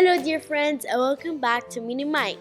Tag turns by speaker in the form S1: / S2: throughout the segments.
S1: Hello, dear friends, and welcome back to Mini Mike,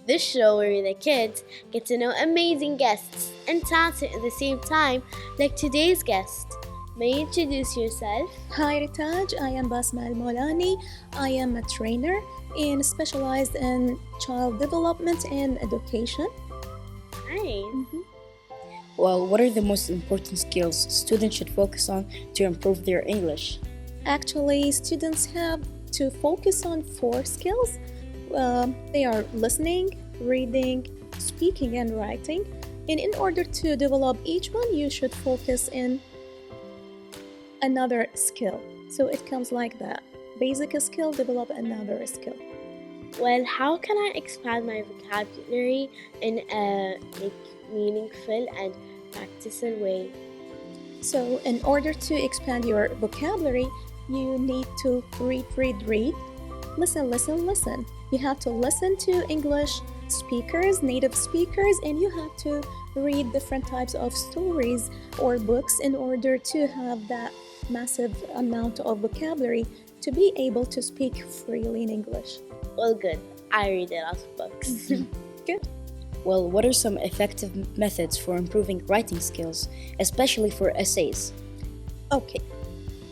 S1: this show where the kids get to know amazing guests and talented at the same time, like today's guest. May you introduce yourself?
S2: Hi Rtag, I am Basma Almoulani. I am a trainer and specialized in child development and education.
S1: Nice.
S3: Well, what are the most important skills students should focus on to improve their English?
S2: Actually, students have to focus on 4 skills. They are listening, reading, speaking, and writing. And in order to develop each one, you should focus in another skill. So it comes like that. Basic skill, develop another skill.
S1: Well, how can I expand my vocabulary in a meaningful and practical way?
S2: So in order to expand your vocabulary, you need to read. Listen. You have to listen to English speakers, native speakers, and you have to read different types of stories or books in order to have that massive amount of vocabulary to be able to speak freely in English.
S1: Well, good. I read a lot of books.
S2: Good.
S3: Well, what are some effective methods for improving writing skills, especially for essays?
S2: Okay,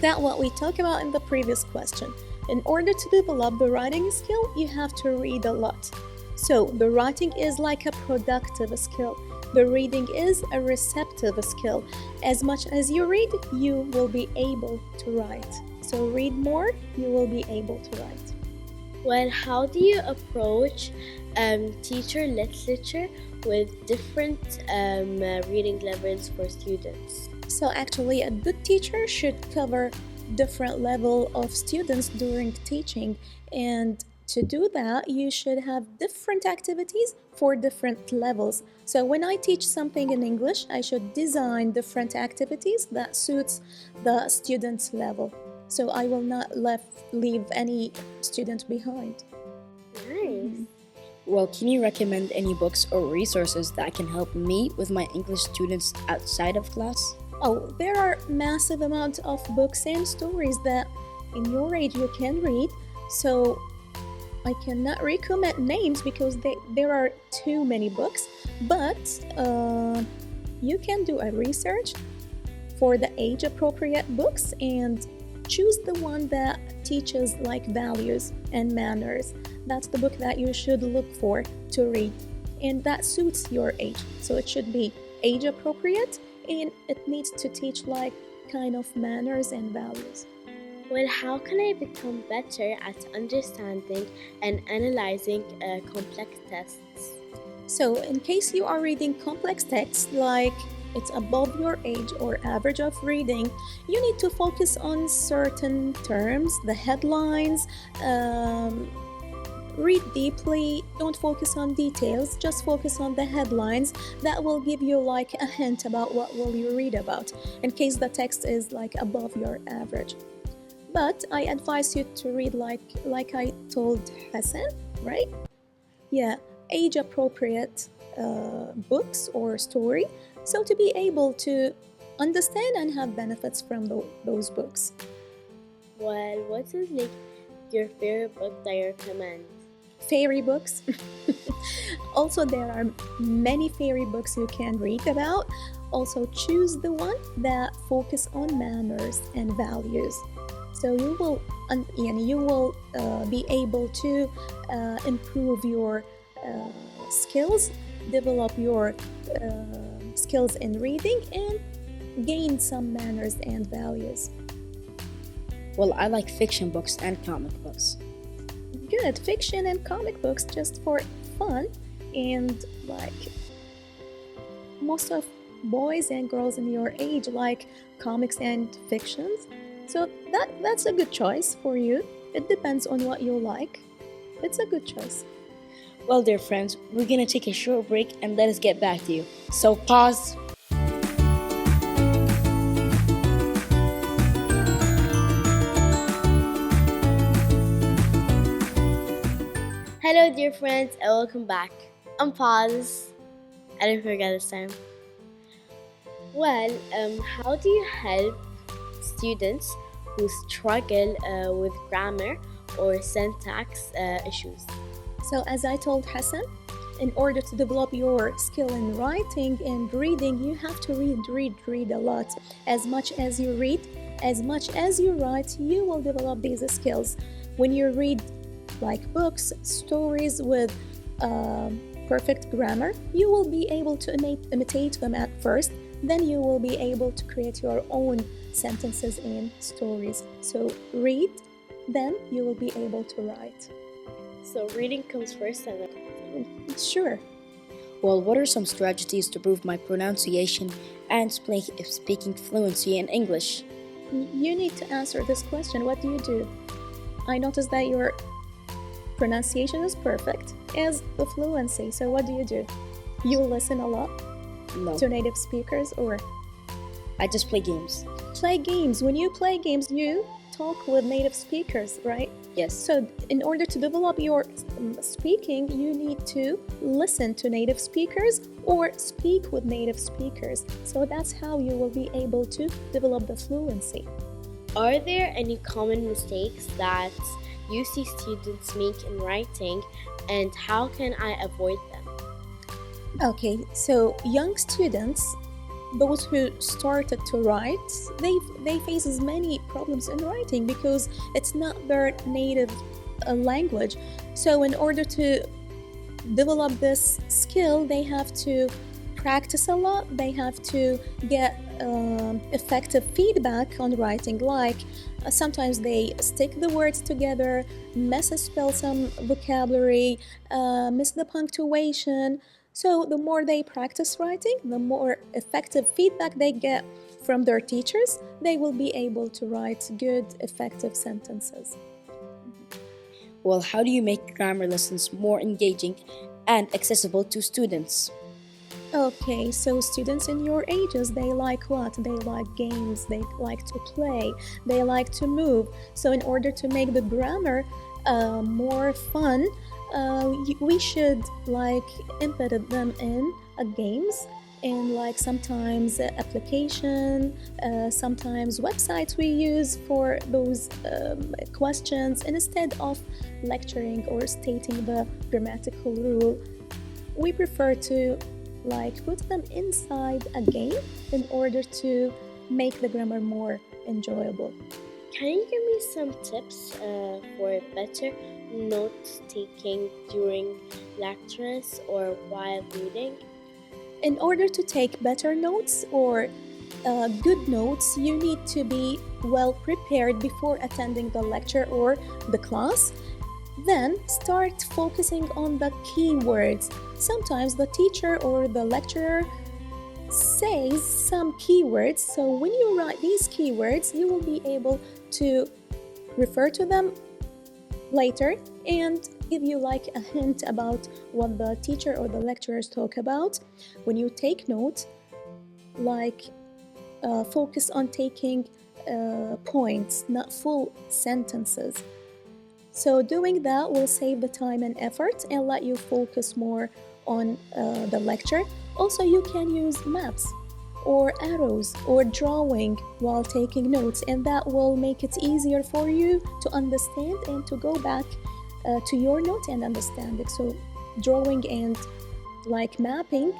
S2: that's what we talked about in the previous question. In order to develop the writing skill, you have to read a lot. So the writing is like a productive skill. The reading is a receptive skill. As much as you read, you will be able to write. So read more, you will be able to write.
S1: Well, how do you approach teacher literature with different reading levels for students?
S2: So actually, a good teacher should cover different level of students during teaching, and to do that, you should have different activities for different levels. So when I teach something in English, I should design different activities that suits the student's level. So I will not leave any student behind.
S1: Nice.
S3: Well, can you recommend any books or resources that can help me with my English students outside of class?
S2: Oh, there are massive amounts of books and stories that in your age you can read. So I cannot recommend names because there are too many books, but you can do a research for the age-appropriate books and choose the one that teaches like values and manners. That's the book that you should look for to read, and that suits your age. So it should be age-appropriate, and it needs to teach like kind of manners and values.
S1: Well, how can I become better at understanding and analyzing complex texts?
S2: So in case you are reading complex texts, like it's above your age or average of reading, you need to focus on certain terms, the headlines, read deeply, don't focus on details, just focus on the headlines. That will give you like a hint about what will you read about in case the text is like above your average. But I advise you to read like I told Hassan, right? Yeah, age-appropriate books or story, so to be able to understand and have benefits from those books.
S1: Well, what is like your favorite book that you recommend?
S2: Fairy books. Also, there are many fairy books you can read about. Also, choose the one that focus on manners and values. So you will be able to improve your skills, develop your skills in reading, and gain some manners and values.
S3: Well, I like fiction books and comic books.
S2: Good, fiction and comic books just for fun, and like most of boys and girls in your age like comics and fictions. So that's a good choice for you. It depends on what you like. It's a good choice.
S3: Well, dear friends, we're gonna take a short break and let us get back to you. So pause.
S1: Hello, dear friends, and welcome back. I'm Paz. I didn't forget this time. Well, how do you help students who struggle with grammar or syntax issues.
S2: So as I told Hassan, in order to develop your skill in writing and reading, you have to read a lot. As much as you read, as much as you write, you will develop these skills. When you read like books, stories with perfect grammar, you will be able to imitate them at first. Then you will be able to create your own sentences and stories. So read, then you will be able to write.
S1: So reading comes first and then...
S2: Sure.
S3: Well, what are some strategies to improve my pronunciation and speaking fluency in English?
S2: You need to answer this question. What do you do? I noticed that your pronunciation is perfect as the fluency. So what do? You listen a lot to native speakers, or?
S3: I just play games.
S2: Play games. When you play games, you talk with native speakers, right?
S3: Yes.
S2: So in order to develop your speaking, you need to listen to native speakers or speak with native speakers. So that's how you will be able to develop the fluency.
S1: Are there any common mistakes that you see students make in writing, and how can I avoid them?
S2: Okay, so young students, those who started to write, they face many problems in writing because it's not their native language. So in order to develop this skill, they have to practice a lot. They have to get effective feedback on writing, like sometimes they stick the words together, misspell some vocabulary, miss the punctuation. So the more they practice writing, the more effective feedback they get from their teachers, they will be able to write good, effective sentences.
S3: Well, how do you make grammar lessons more engaging and accessible to students?
S2: Okay, so students in your ages, they like what? They like games, they like to play, they like to move. So in order to make the grammar more fun, we should like embed them in games, and like sometimes application, sometimes websites we use for those questions. Instead of lecturing or stating the grammatical rule, we prefer to like put them inside a game in order to make the grammar more enjoyable.
S1: Can you give me some tips for better note-taking during lectures or while reading?
S2: In order to take better notes or good notes, you need to be well prepared before attending the lecture or the class. Then start focusing on the keywords. Sometimes the teacher or the lecturer says some keywords, so when you write these keywords, you will be able to refer to them later and give you like a hint about what the teacher or the lecturers talk about. When you take notes, like focus on taking points, not full sentences. So doing that will save the time and effort and let you focus more on the lecture. Also, you can use maps or arrows or drawing while taking notes, and that will make it easier for you to understand and to go back to your note and understand it. So drawing and like mapping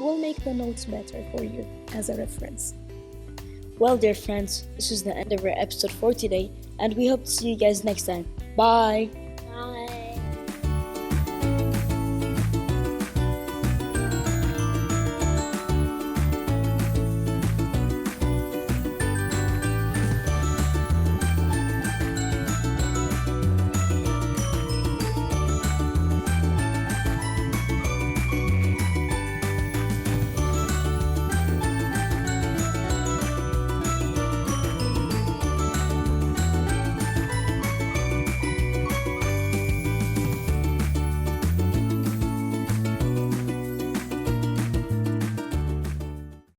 S2: will make the notes better for you as a reference.
S3: Well, dear friends, this is the end of our episode for today, and we hope to see you guys next time. Bye!
S1: Bye!